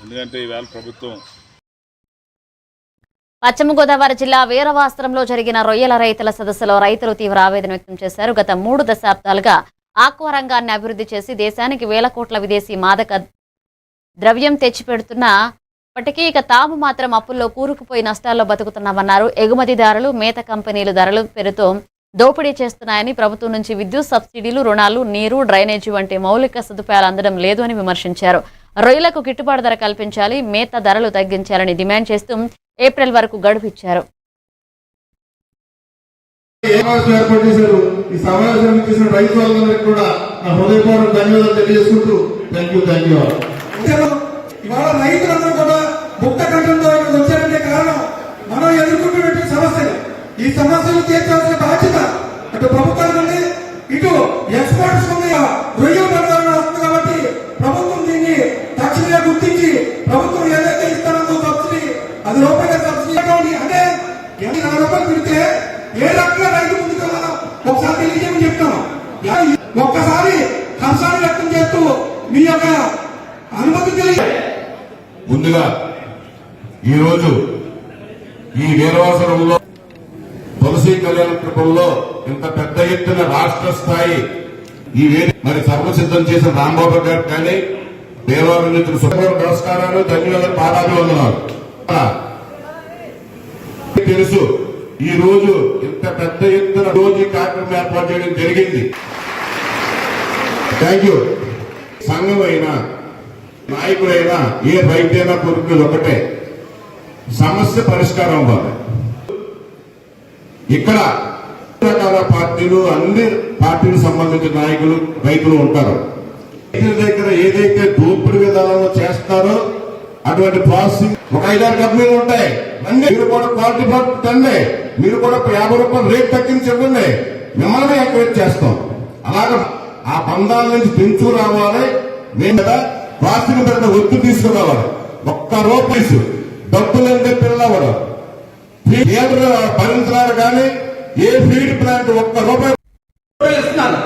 ఎందుకంటే ఈవేళ ప్రభుత్వం పశ్చిమ గోదావరి జిల్లా వీరవాస్త్రంలో జరిగిన రొయ్యల రైతుల సదస్సులో రైతులు తీవ్ర ఆవేదన వ్యక్తం చేశారు. గత 3 దశాబ్దాలుగా ఆక్వా రంగాన్ని అభివృద్ధి చేసి దేశానికి వేల కోట్ల విదేశీ మాదక ద్రవ్యం తెచ్చిపెడుతున్నప్పటికీ ఇక తాము మాత్రం అప్పుల్లో కూరుకుపోయి నష్టాల్లో బతుకుతున్నామన్నారు. ఎగుమతిదారులు, మేత కంపెనీలు ధరల పేరుతో దోపిడీ చేస్తున్నాయని, ప్రభుత్వం నుంచి విద్యుత్ సబ్సిడీలు, రుణాలు, నీరు, డ్రైనేజీ వంటి మౌలిక సదుపాయాలు అందడం లేదు అని విమర్శించారు. రొయ్యలకు గిట్టుబాటు ధర కల్పించాలి, మేత ధరలు తగ్గించాలని డిమాండ్ చేస్తూ ఏప్రిల్ వరకు గడువు ఇచ్చారు. ఈ సమస్యలు తీర్చాల్సిన బాధ్యత అటు ప్రభుత్వానికి ఉంది, ఇటు ఎక్స్పర్ట్స్ రొయ్యల పరిపాలన వస్తుంది. కాబట్టి ప్రభుత్వం దీన్ని తక్షణమే గుర్తించి ప్రభుత్వం ఏదైతే ఇస్తారో సబ్సిడీ, అది రూపాయల సబ్సిడీ అంటే 40 రూపాయలు పెడితే ఏ రకంగా రైతు ముందుకు మనం ఒకసారి తెలియజేయమని చెప్తాం. ఒక్కసారి హర్షాన్ని వ్యక్తం చేస్తూ మీ యొక్క అనుమతి తెలియ. ముందుగా ఈరోజు ఈ వీరవాసరంలో తులసి కళ్యాణ కృపంలో ఇంత పెద్ద ఎత్తున రాష్ట్ర స్థాయి ఈ మరి సర్వసిద్ధం చేసిన రాంబాబు గారు కానీ దేవాలయ మిత్రులు నమస్కారాలు, ధన్యవాదాలు, పాదాభివందనాలు. తెలుసు ఈ రోజు ఇంత పెద్ద ఎత్తున రోజు కార్యక్రమం ఏర్పాటు చేయడం జరిగింది. Thank you. సంఘమైనా నాయకులైనా ఏ రైతైనా కోరుకునేది ఒకటే, సమస్య పరిష్కారం అవ్వాలి. ఇక్కడ రకాల పార్టీలు, అన్ని పార్టీలకు సంబంధించిన నాయకులు, రైతులు ఉంటారు. రైతుల దగ్గర ఏదైతే దోపిడీ విధానంలో చేస్తారో అటువంటి ప్రాసెసింగ్ ఒక 5-6 కంపెనీలు ఉంటాయి. మీరు కూడా క్వాలిటీ ప్రోడక్ట్ అండి, మీరు కూడా 50 రూపాయలు రేట్ తగ్గించి ఇవ్వండి, మిమ్మల్ని ఎంకరేజ్ చేస్తాం. అలాగే ఆ బంధాల నుంచి పెంచు రావాలి. మేము కదా ప్రాసెసింగ్ పెద్ద ఒత్తిడి తీసుకురావాలి. ఒక్క రూపాయి డబ్బులంటే పిల్లవాడు భరించినారు కానీ ఏ ఫీడ్ ప్లాంట్ ఒక్క రూపాయి ఇస్తున్నారు.